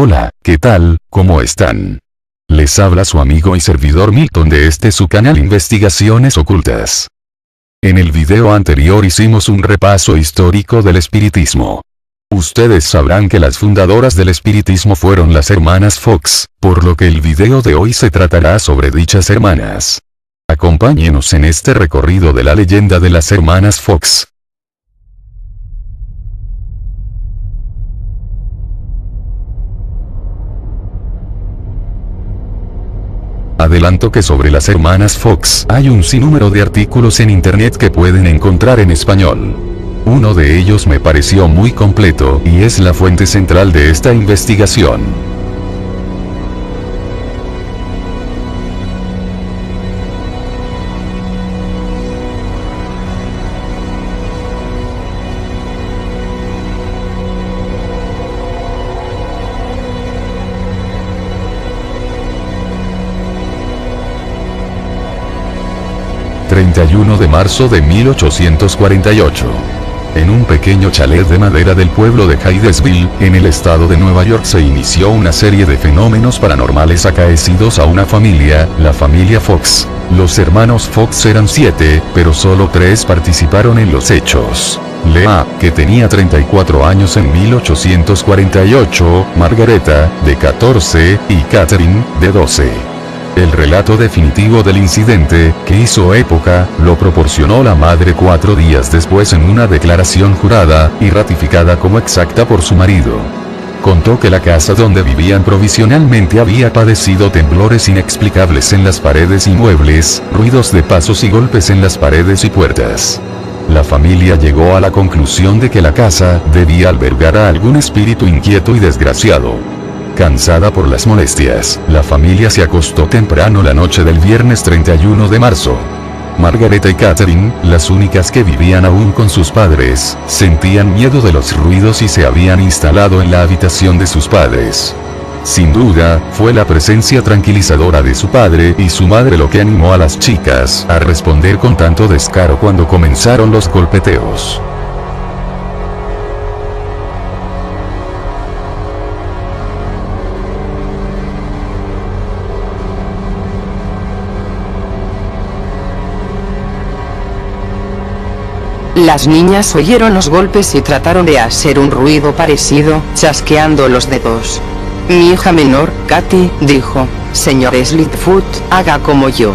Hola, ¿qué tal? ¿Cómo están? Les habla su amigo y servidor Milton de su canal Investigaciones Ocultas. En el video anterior hicimos un repaso histórico del espiritismo. Ustedes sabrán que las fundadoras del espiritismo fueron las hermanas Fox, por lo que el video de hoy se tratará sobre dichas hermanas. Acompáñenos en este recorrido de la leyenda de las hermanas Fox. Adelanto que sobre las hermanas Fox hay un sinnúmero de artículos en internet que pueden encontrar en español. Uno de ellos me pareció muy completo y es la fuente central de esta investigación. ...31 de marzo de 1848. En un pequeño chalet de madera del pueblo de Hydesville, en el estado de Nueva York se inició una serie de fenómenos paranormales acaecidos a una familia, la familia Fox. Los hermanos Fox eran 7, pero solo 3 participaron en los hechos. Lea, que tenía 34 años en 1848, Margareta, de 14, y Catherine, de 12. El relato definitivo del incidente, que hizo época, lo proporcionó la madre 4 días después en una declaración jurada, y ratificada como exacta por su marido. Contó que la casa donde vivían provisionalmente había padecido temblores inexplicables en las paredes y muebles, ruidos de pasos y golpes en las paredes y puertas. La familia llegó a la conclusión de que la casa debía albergar a algún espíritu inquieto y desgraciado. Cansada por las molestias, la familia se acostó temprano la noche del viernes 31 de marzo. Margareta y Catherine, las únicas que vivían aún con sus padres, sentían miedo de los ruidos y se habían instalado en la habitación de sus padres. Sin duda, fue la presencia tranquilizadora de su padre y su madre lo que animó a las chicas a responder con tanto descaro cuando comenzaron los golpeteos. Las niñas oyeron los golpes y trataron de hacer un ruido parecido, chasqueando los dedos. Mi hija menor, Katy, dijo: «Señor Slitfoot, haga como yo»,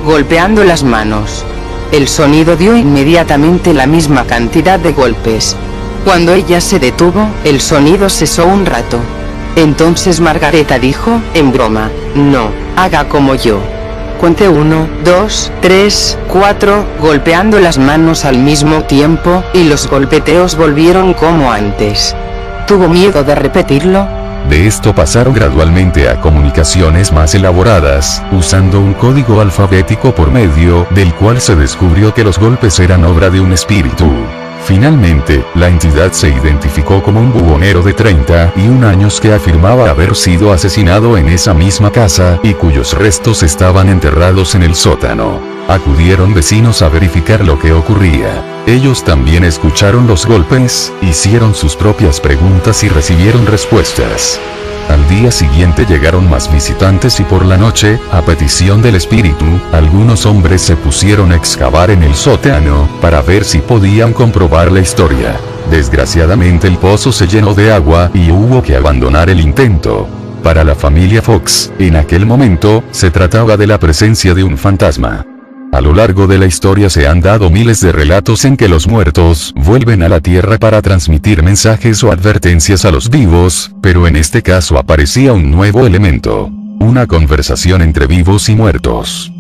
golpeando las manos. El sonido dio inmediatamente la misma cantidad de golpes. Cuando ella se detuvo, el sonido cesó un rato. Entonces Margareta dijo, en broma: «No, haga como yo». Cuente 1, 2, 3, 4, golpeando las manos al mismo tiempo, y los golpeteos volvieron como antes. ¿Tuvo miedo de repetirlo? De esto pasaron gradualmente a comunicaciones más elaboradas, usando un código alfabético por medio del cual se descubrió que los golpes eran obra de un espíritu. Finalmente, la entidad se identificó como un bubonero de 31 años que afirmaba haber sido asesinado en esa misma casa y cuyos restos estaban enterrados en el sótano. Acudieron vecinos a verificar lo que ocurría. Ellos también escucharon los golpes, hicieron sus propias preguntas y recibieron respuestas. Al día siguiente llegaron más visitantes y por la noche, a petición del espíritu, algunos hombres se pusieron a excavar en el sótano, para ver si podían comprobar la historia. Desgraciadamente el pozo se llenó de agua y hubo que abandonar el intento. Para la familia Fox, en aquel momento, se trataba de la presencia de un fantasma. A lo largo de la historia se han dado miles de relatos en que los muertos vuelven a la tierra para transmitir mensajes o advertencias a los vivos, pero en este caso aparecía un nuevo elemento: una conversación entre vivos y muertos.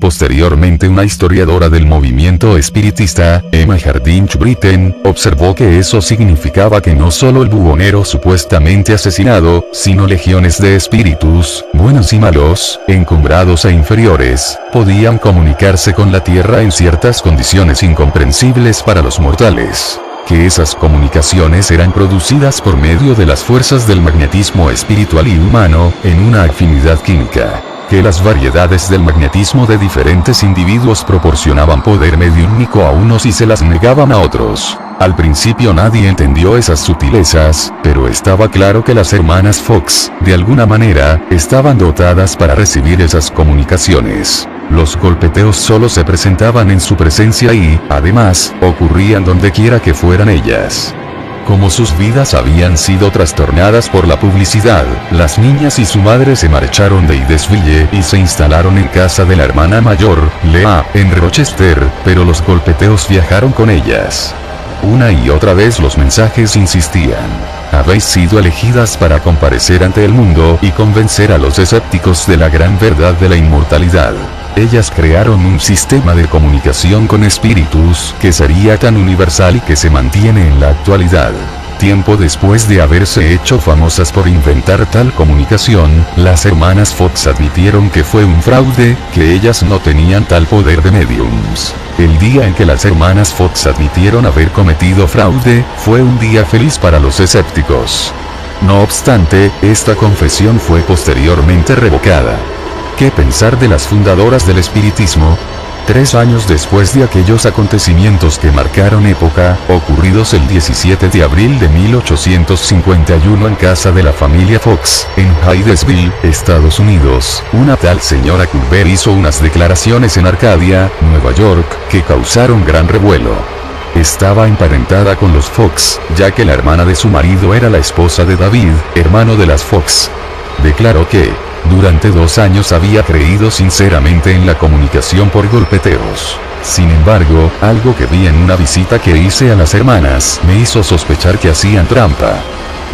Posteriormente una historiadora del movimiento espiritista, Emma Hardinge Britten, observó que eso significaba que no solo el bubonero supuestamente asesinado, sino legiones de espíritus, buenos y malos, encumbrados e inferiores, podían comunicarse con la Tierra en ciertas condiciones incomprensibles para los mortales. Que esas comunicaciones eran producidas por medio de las fuerzas del magnetismo espiritual y humano, en una afinidad química. Que las variedades del magnetismo de diferentes individuos proporcionaban poder mediúmnico a unos y se las negaban a otros. Al principio nadie entendió esas sutilezas, pero estaba claro que las hermanas Fox, de alguna manera, estaban dotadas para recibir esas comunicaciones. Los golpeteos solo se presentaban en su presencia y, además, ocurrían donde quiera que fueran ellas. Como sus vidas habían sido trastornadas por la publicidad, las niñas y su madre se marcharon de Hydesville y se instalaron en casa de la hermana mayor, Lea, en Rochester, pero los golpeteos viajaron con ellas. Una y otra vez los mensajes insistían: habéis sido elegidas para comparecer ante el mundo y convencer a los escépticos de la gran verdad de la inmortalidad. Ellas crearon un sistema de comunicación con espíritus que sería tan universal y que se mantiene en la actualidad. Tiempo después de haberse hecho famosas por inventar tal comunicación, las hermanas Fox admitieron que fue un fraude, que ellas no tenían tal poder de mediums. El día en que las hermanas Fox admitieron haber cometido fraude, fue un día feliz para los escépticos. No obstante, esta confesión fue posteriormente revocada. ¿Qué pensar de las fundadoras del espiritismo? 3 años después de aquellos acontecimientos que marcaron época, ocurridos el 17 de abril de 1851 en casa de la familia Fox, en Hydesville, Estados Unidos, una tal señora Culver hizo unas declaraciones en Arcadia, Nueva York, que causaron gran revuelo. Estaba emparentada con los Fox, ya que la hermana de su marido era la esposa de David, hermano de las Fox. Declaró que, durante 2 años había creído sinceramente en la comunicación por golpeteos. Sin embargo, algo que vi en una visita que hice a las hermanas me hizo sospechar que hacían trampa.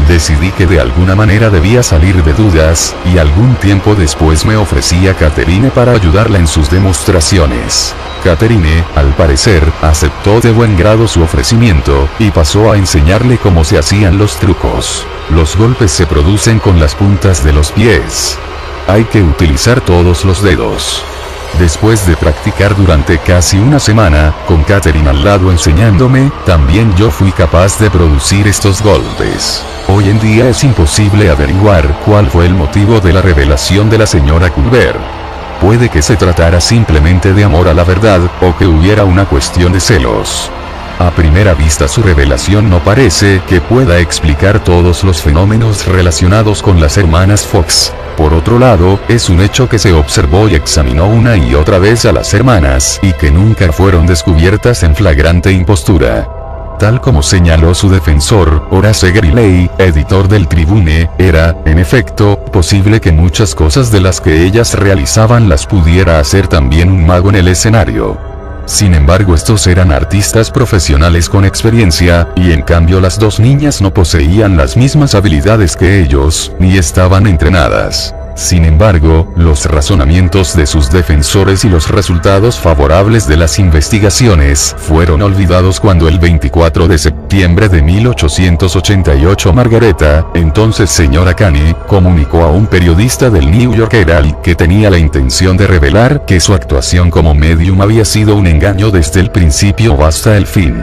Decidí que de alguna manera debía salir de dudas, y algún tiempo después me ofrecí a Catherine para ayudarla en sus demostraciones. Catherine, al parecer, aceptó de buen grado su ofrecimiento, y pasó a enseñarle cómo se hacían los trucos. Los golpes se producen con las puntas de los pies. Hay que utilizar todos los dedos. Después de practicar durante casi una semana, con Catherine al lado enseñándome, también yo fui capaz de producir estos golpes. Hoy en día es imposible averiguar cuál fue el motivo de la revelación de la señora Culver. Puede que se tratara simplemente de amor a la verdad, o que hubiera una cuestión de celos. A primera vista su revelación no parece que pueda explicar todos los fenómenos relacionados con las hermanas Fox. Por otro lado, es un hecho que se observó y examinó una y otra vez a las hermanas, y que nunca fueron descubiertas en flagrante impostura. Tal como señaló su defensor, Horace Greeley, editor del Tribune, era, en efecto, posible que muchas cosas de las que ellas realizaban las pudiera hacer también un mago en el escenario. Sin embargo, estos eran artistas profesionales con experiencia, y en cambio las 2 niñas no poseían las mismas habilidades que ellos, ni estaban entrenadas. Sin embargo, los razonamientos de sus defensores y los resultados favorables de las investigaciones fueron olvidados cuando el 24 de septiembre de 1888 Margareta, entonces señora Canny, comunicó a un periodista del New York Herald que tenía la intención de revelar que su actuación como medium había sido un engaño desde el principio hasta el fin.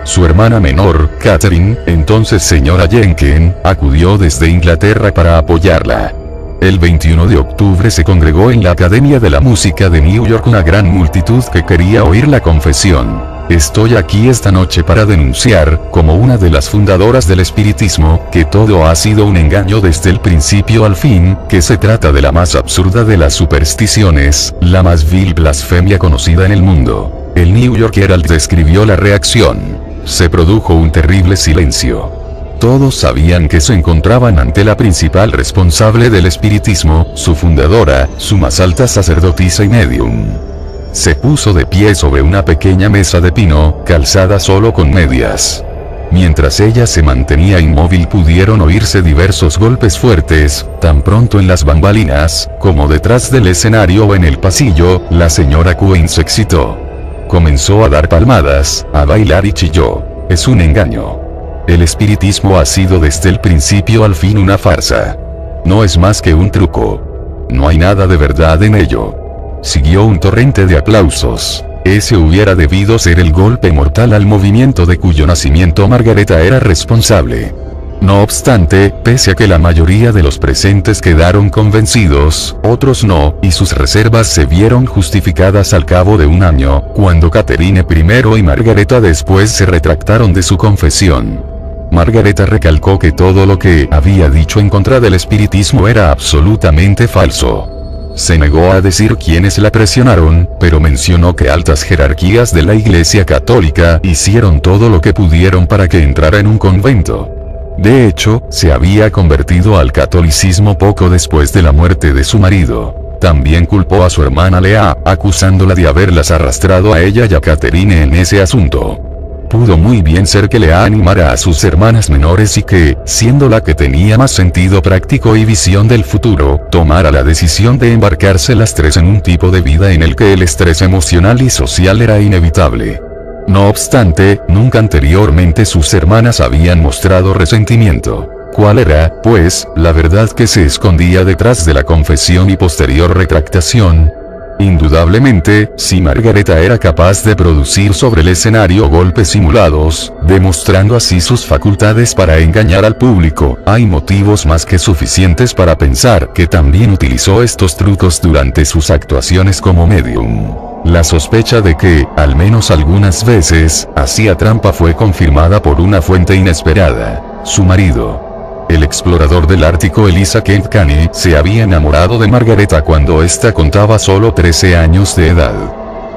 Su hermana menor, Catherine, entonces señora Jenkins, acudió desde Inglaterra para apoyarla. El 21 de octubre se congregó en la Academia de la Música de New York una gran multitud que quería oír la confesión. Estoy aquí esta noche para denunciar, como una de las fundadoras del espiritismo, que todo ha sido un engaño desde el principio al fin, que se trata de la más absurda de las supersticiones, la más vil blasfemia conocida en el mundo. El New York Herald describió la reacción. Se produjo un terrible silencio. Todos sabían que se encontraban ante la principal responsable del espiritismo, su fundadora, su más alta sacerdotisa y medium. Se puso de pie sobre una pequeña mesa de pino, calzada solo con medias. Mientras ella se mantenía inmóvil pudieron oírse diversos golpes fuertes, tan pronto en las bambalinas, como detrás del escenario o en el pasillo. La señora Quinn se excitó. Comenzó a dar palmadas, a bailar y chilló. Es un engaño. El espiritismo ha sido desde el principio al fin una farsa. No es más que un truco. No hay nada de verdad en ello. Siguió un torrente de aplausos. Ese hubiera debido ser el golpe mortal al movimiento de cuyo nacimiento Margareta era responsable. No obstante, pese a que la mayoría de los presentes quedaron convencidos, otros no, y sus reservas se vieron justificadas al cabo de un año, cuando Catherine I y Margareta después se retractaron de su confesión. Margareta recalcó que todo lo que había dicho en contra del espiritismo era absolutamente falso. Se negó a decir quiénes la presionaron, pero mencionó que altas jerarquías de la Iglesia Católica hicieron todo lo que pudieron para que entrara en un convento. De hecho, se había convertido al catolicismo poco después de la muerte de su marido. También culpó a su hermana Lea, acusándola de haberlas arrastrado a ella y a Catherine en ese asunto. Pudo muy bien ser que Lea animara a sus hermanas menores y que, siendo la que tenía más sentido práctico y visión del futuro, tomara la decisión de embarcarse las tres en un tipo de vida en el que el estrés emocional y social era inevitable. No obstante, nunca anteriormente sus hermanas habían mostrado resentimiento. ¿Cuál era, pues, la verdad que se escondía detrás de la confesión y posterior retractación? Indudablemente, si Margareta era capaz de producir sobre el escenario golpes simulados, demostrando así sus facultades para engañar al público, hay motivos más que suficientes para pensar que también utilizó estos trucos durante sus actuaciones como medium. La sospecha de que, al menos algunas veces, hacía trampa fue confirmada por una fuente inesperada: su marido. El explorador del Ártico Eliza Kent Canny se había enamorado de Margareta cuando ésta contaba solo 13 años de edad.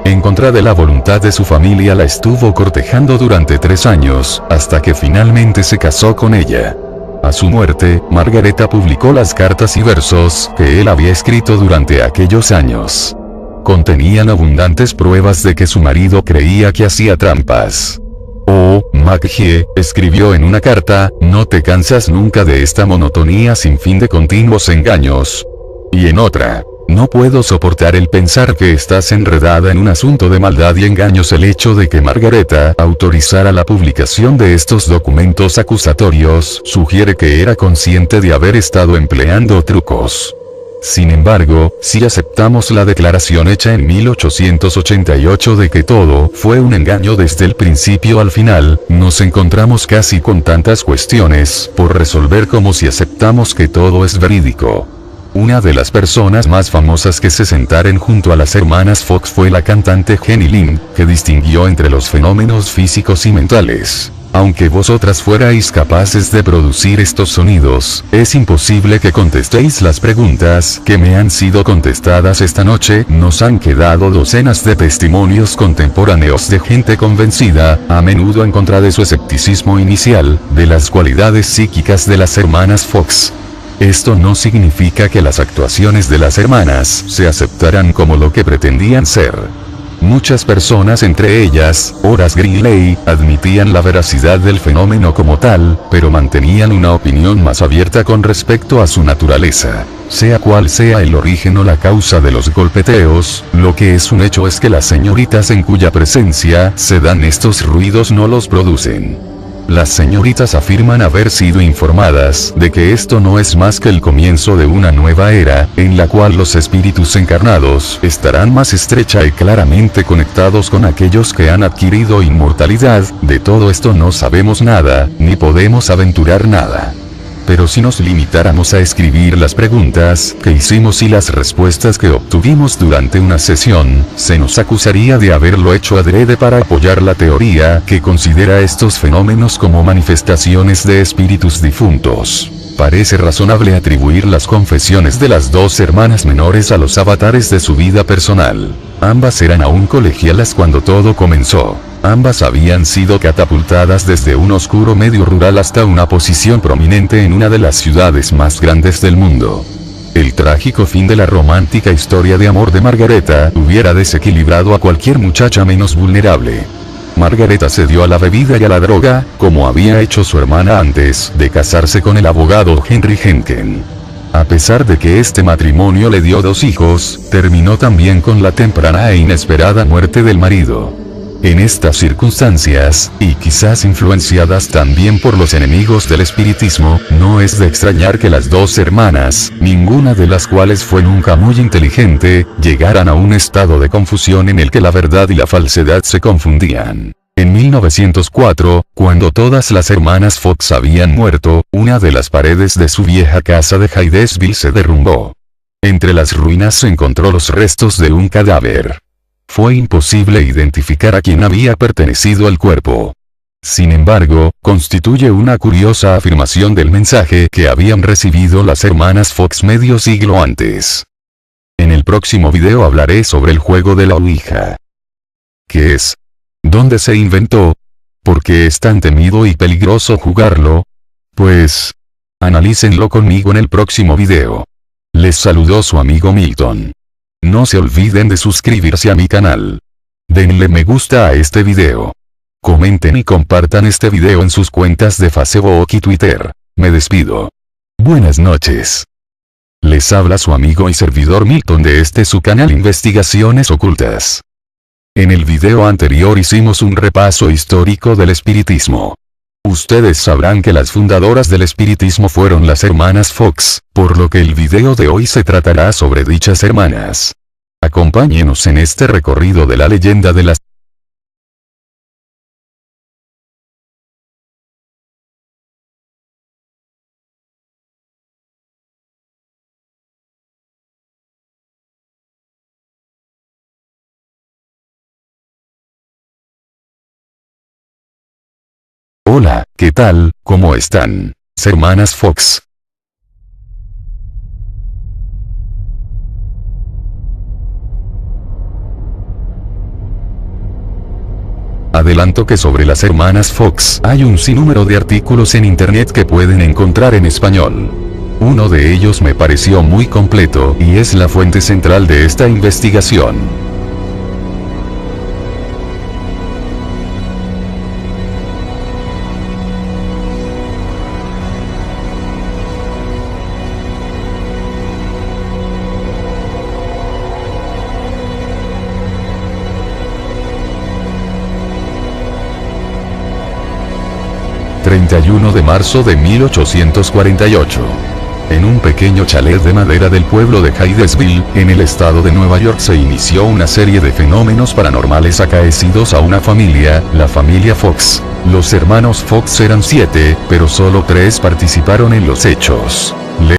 En contra de la voluntad de su familia la estuvo cortejando durante 3 años, hasta que finalmente se casó con ella. A su muerte, Margareta publicó las cartas y versos que él había escrito durante aquellos años. Contenían abundantes pruebas de que su marido creía que hacía trampas. Oh, Maggie, escribió en una carta, no te cansas nunca de esta monotonía sin fin de continuos engaños. Y en otra, no puedo soportar el pensar que estás enredada en un asunto de maldad y engaños. El hecho de que Margareta autorizara la publicación de estos documentos acusatorios sugiere que era consciente de haber estado empleando trucos. Sin embargo, si aceptamos la declaración hecha en 1888 de que todo fue un engaño desde el principio al final, nos encontramos casi con tantas cuestiones por resolver como si aceptamos que todo es verídico. Una de las personas más famosas que se sentaren junto a las hermanas Fox fue la cantante Jenny Lind, que distinguió entre los fenómenos físicos y mentales. Aunque vosotras fuerais capaces de producir estos sonidos, es imposible que contestéis las preguntas que me han sido contestadas esta noche. Nos han quedado docenas de testimonios contemporáneos de gente convencida, a menudo en contra de su escepticismo inicial, de las cualidades psíquicas de las hermanas Fox. Esto no significa que las actuaciones de las hermanas se aceptaran como lo que pretendían ser. Muchas personas, entre ellas, Horace Greeley, admitían la veracidad del fenómeno como tal, pero mantenían una opinión más abierta con respecto a su naturaleza. Sea cual sea el origen o la causa de los golpeteos, lo que es un hecho es que las señoritas en cuya presencia se dan estos ruidos no los producen. Las señoritas afirman haber sido informadas de que esto no es más que el comienzo de una nueva era, en la cual los espíritus encarnados estarán más estrecha y claramente conectados con aquellos que han adquirido inmortalidad. De todo esto no sabemos nada, ni podemos aventurar nada. Pero si nos limitáramos a escribir las preguntas que hicimos y las respuestas que obtuvimos durante una sesión, se nos acusaría de haberlo hecho adrede para apoyar la teoría que considera estos fenómenos como manifestaciones de espíritus difuntos. Parece razonable atribuir las confesiones de las dos hermanas menores a los avatares de su vida personal. Ambas eran aún colegialas cuando todo comenzó. Ambas habían sido catapultadas desde un oscuro medio rural hasta una posición prominente en una de las ciudades más grandes del mundo. El trágico fin de la romántica historia de amor de Margareta hubiera desequilibrado a cualquier muchacha menos vulnerable. Margareta cedió a la bebida y a la droga, como había hecho su hermana antes de casarse con el abogado Henry Henken. A pesar de que este matrimonio le dio 2 hijos, terminó también con la temprana e inesperada muerte del marido. En estas circunstancias, y quizás influenciadas también por los enemigos del espiritismo, no es de extrañar que las dos hermanas, ninguna de las cuales fue nunca muy inteligente, llegaran a un estado de confusión en el que la verdad y la falsedad se confundían. En 1904, cuando todas las hermanas Fox habían muerto, una de las paredes de su vieja casa de Hydesville se derrumbó. Entre las ruinas se encontró los restos de un cadáver. Fue imposible identificar a quién había pertenecido el cuerpo. Sin embargo, constituye una curiosa afirmación del mensaje que habían recibido las hermanas Fox medio siglo antes. En el próximo video hablaré sobre el juego de la Ouija. ¿Qué es? ¿Dónde se inventó? ¿Por qué es tan temido y peligroso jugarlo? Pues, analícenlo conmigo en el próximo video. Les saludó su amigo Milton. No se olviden de suscribirse a mi canal. Denle me gusta a este video. Comenten y compartan este video en sus cuentas de Facebook y Twitter. Me despido. Buenas noches. Les habla su amigo y servidor Milton de su canal Investigaciones Ocultas. En el video anterior hicimos un repaso histórico del espiritismo. Ustedes sabrán que las fundadoras del espiritismo fueron las hermanas Fox, por lo que el video de hoy se tratará sobre dichas hermanas. Acompáñenos en este recorrido de la leyenda de las Hola, ¿qué tal? ¿Cómo están? Hermanas Fox. Adelanto que sobre las hermanas Fox hay un sinnúmero de artículos en internet que pueden encontrar en español. Uno de ellos me pareció muy completo y es la fuente central de esta investigación. ...31 de marzo de 1848. En un pequeño chalet de madera del pueblo de Hydesville, en el estado de Nueva York se inició una serie de fenómenos paranormales acaecidos a una familia, la familia Fox. Los hermanos Fox eran 7, pero solo 3 participaron en los hechos.